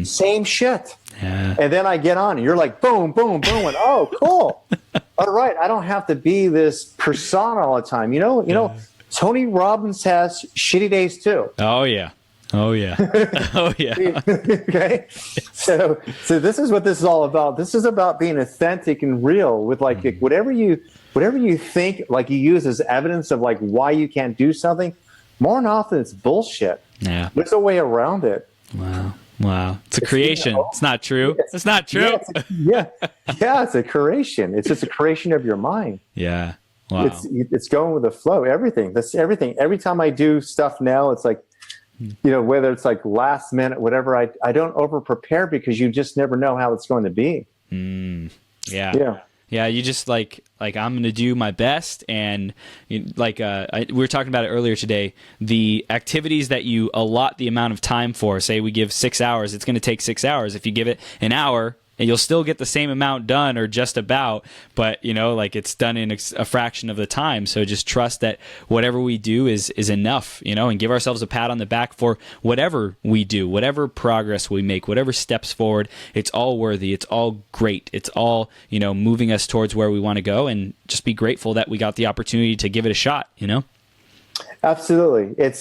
Same shit. Yeah. And then I get on and you're like, boom, boom, boom. And oh, cool. All right. I don't have to be this persona all the time. Tony Robbins has shitty days too. Oh yeah. Oh yeah. Oh yeah. Okay. So this is what this is all about. This is about being authentic and real with like whatever you think like you use as evidence of like why you can't do something. More than often it's bullshit. Yeah. There's a way around it. Wow. It's a creation. It's not true. It's not true. Yeah, it's a creation. It's just a creation of your mind. Yeah. Wow. It's going with the flow. Everything. That's everything. Every time I do stuff now, it's like, whether it's like last minute, whatever, I don't over prepare because you just never know how it's going to be. Yeah. You just like I'm going to do my best. And we were talking about it earlier today, the activities that you allot the amount of time for, say we give 6 hours, it's going to take 6 hours. If you give it an hour, and you'll still get the same amount done or just about, but it's done in a fraction of the time. So just trust that whatever we do is enough, and give ourselves a pat on the back for whatever we do, whatever progress we make, whatever steps forward. It's all worthy. It's all great. It's all, moving us towards where we want to go, and just be grateful that we got the opportunity to give it a shot, Absolutely. I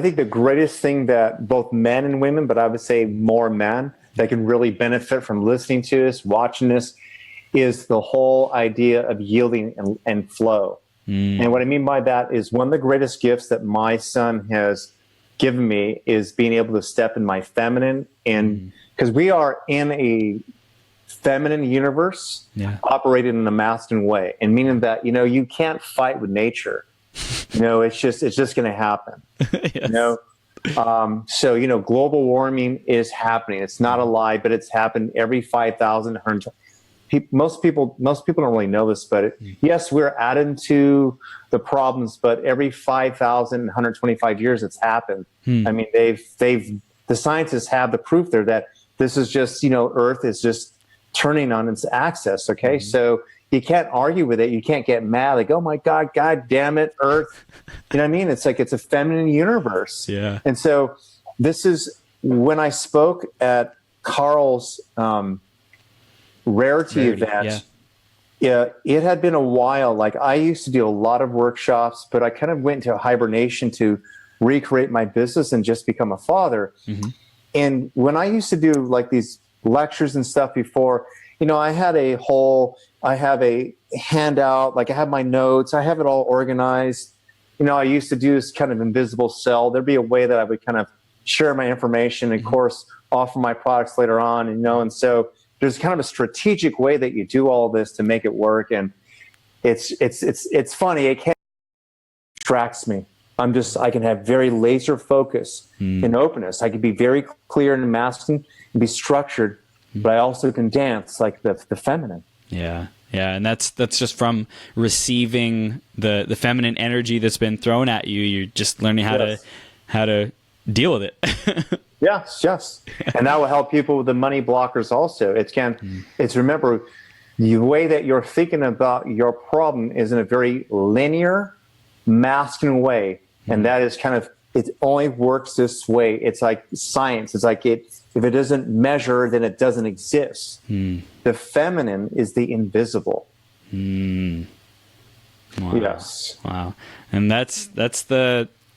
think the greatest thing that both men and women, but I would say more men, that can really benefit from listening to this, watching this, is the whole idea of yielding and flow. And what I mean by that is one of the greatest gifts that my son has given me is being able to step in my feminine, and because we are in a feminine universe, operated in a masculine way, and meaning that you can't fight with nature. It's just going to happen. Yes. So, global warming is happening. It's not a lie, but it's happened every 5,000. Most people don't really know this, but yes, we're adding to the problems, but every 5,125 years it's happened. I mean, the scientists have the proof there that this is just, Earth is just turning on its axis. Okay. So you can't argue with it. You can't get mad like, oh my God, God damn it, Earth. You know what I mean? It's like it's a feminine universe. Yeah. And so this is when I spoke at Carl's rarity event. Yeah, it had been a while. Like I used to do a lot of workshops, but I kind of went into hibernation to recreate my business and just become a father. And when I used to do like these lectures and stuff before, I have a handout, like I have my notes, I have it all organized. I used to do this kind of invisible cell. There'd be a way that I would kind of share my information and, of course, offer my products later on, and so there's kind of a strategic way that you do all this to make it work. And it's funny. It can't distracts me. I can have very laser focus and openness. I can be very clear and masculine and be structured, but I also can dance like the feminine. Yeah. Yeah. And that's just from receiving the feminine energy that's been thrown at you. You're just learning how to deal with it. Yes. And that will help people with the money blockers also. It's remember, the way that you're thinking about your problem is in a very linear, masculine way. And that is it only works this way. It's like science. It's like if it doesn't measure, then it doesn't exist. The feminine is the invisible. Wow. Yes. Wow. And that's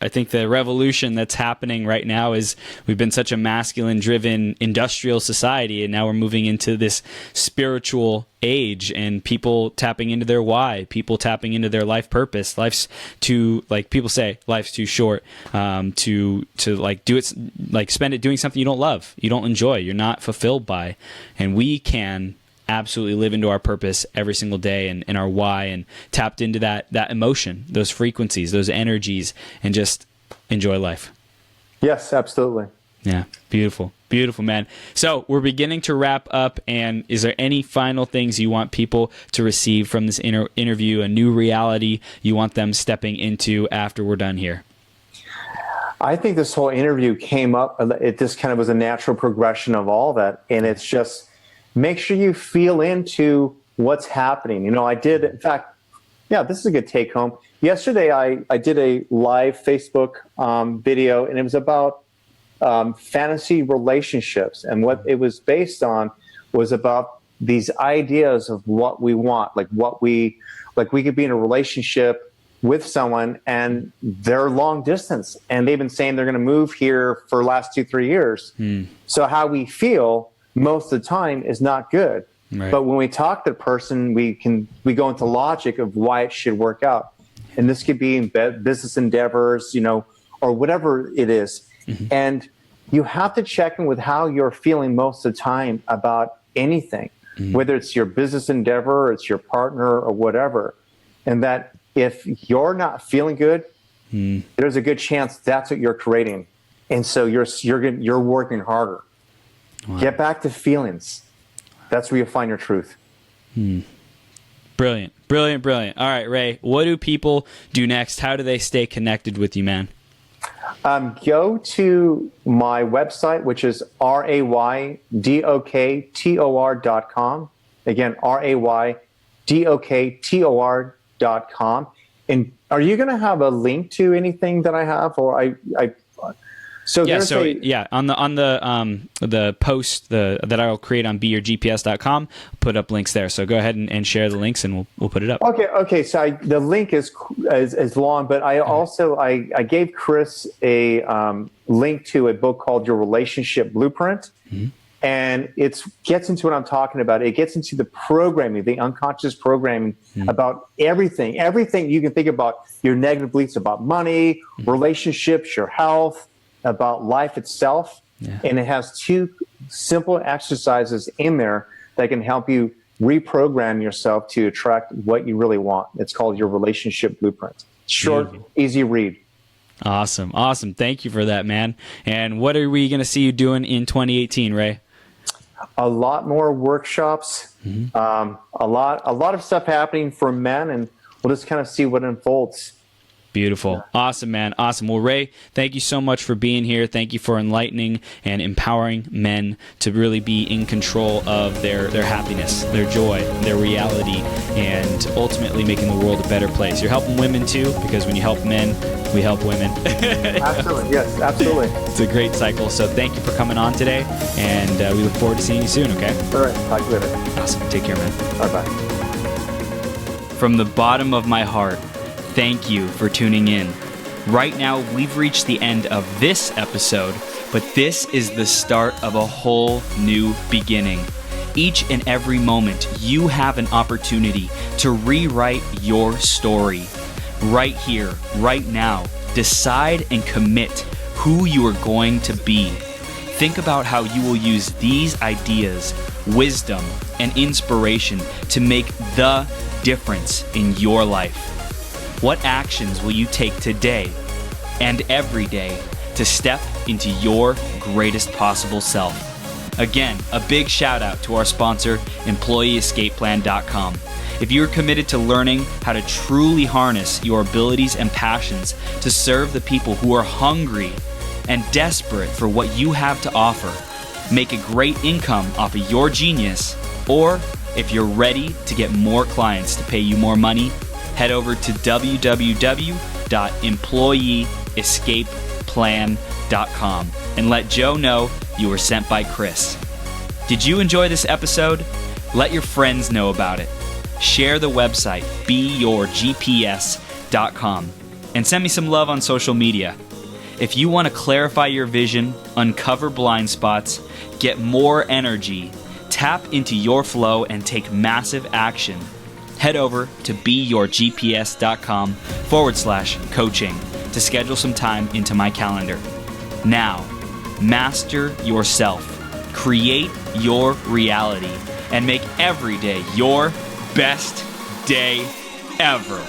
I think the revolution that's happening right now is we've been such a masculine driven industrial society, and now we're moving into this spiritual age, and people tapping into their why, people tapping into their life purpose. Life's too, like people say, life's too short to like do it, like spend it doing something you don't love, you don't enjoy, you're not fulfilled by. And we can absolutely live into our purpose every single day and our why, and tapped into that emotion, those frequencies, those energies, and just enjoy life. Yes, absolutely. Yeah. Beautiful, man. So we're beginning to wrap up, and is there any final things you want people to receive from this interview, a new reality you want them stepping into after we're done here? I think this whole interview came up, it just kind of was a natural progression of all that, and it's just make sure you feel into what's happening. I did, in fact, this is a good take home. Yesterday, I did a live Facebook video, and it was about fantasy relationships. And what it was based on was about these ideas of what we want, like we could be in a relationship with someone and they're long distance, and they've been saying they're going to move here for the last 2-3 years. So how we feel most of the time is not good. Right. But when we talk to the person, we go into logic of why it should work out. And this could be in business endeavors, or whatever it is. And you have to check in with how you're feeling most of the time about anything, whether it's your business endeavor, or it's your partner, or whatever. And that if you're not feeling good, there's a good chance that's what you're creating. And so you're working harder. Wow. Get back to feelings. That's where you'll find your truth. Brilliant. All right, Ray, what do people do next? How do they stay connected with you, man? Go to my website, which is raydoktor.com. Again, raydoktor.com. And are you going to have a link to anything that I have, or on the post that I'll create on beyourgps.com, put up links there. So go ahead and share the links, and we'll put it up. Okay. So the link is long, but I also I gave Chris a link to a book called Your Relationship Blueprint, and it gets into what I'm talking about. It gets into the programming, the unconscious programming about everything you can think about, your negative beliefs about money, relationships, your health, about life itself. And it has 2 simple exercises in there that can help you reprogram yourself to attract what you really want. It's called Your Relationship Blueprint. Short, easy read. Awesome. Thank you for that, man. And what are we going to see you doing in 2018, Ray? A lot more workshops, a lot of stuff happening for men, and we'll just kind of see what unfolds. Beautiful. Awesome, man. Awesome. Well, Ray, thank you so much for being here. Thank you for enlightening and empowering men to really be in control of their happiness, their joy, their reality, and ultimately making the world a better place. You're helping women too, because when you help men, we help women. Absolutely. Yes, absolutely. It's a great cycle. So thank you for coming on today, and we look forward to seeing you soon, okay? All right. Talk to you later. Awesome. Take care, man. Bye-bye. From the bottom of my heart, thank you for tuning in. Right now, we've reached the end of this episode, but this is the start of a whole new beginning. Each and every moment, you have an opportunity to rewrite your story. Right here, right now, decide and commit who you are going to be. Think about how you will use these ideas, wisdom, and inspiration to make the difference in your life. What actions will you take today and every day to step into your greatest possible self? Again, a big shout out to our sponsor, EmployeeEscapePlan.com. If you're committed to learning how to truly harness your abilities and passions to serve the people who are hungry and desperate for what you have to offer, make a great income off of your genius, or if you're ready to get more clients to pay you more money, head over to www.employeeescapeplan.com and let Joe know you were sent by Chris. Did you enjoy this episode? Let your friends know about it. Share the website, beyourgps.com, and send me some love on social media. If you want to clarify your vision, uncover blind spots, get more energy, tap into your flow, and take massive action, head over to beyourgps.com/coaching to schedule some time into my calendar. Now, master yourself, create your reality, and make every day your best day ever.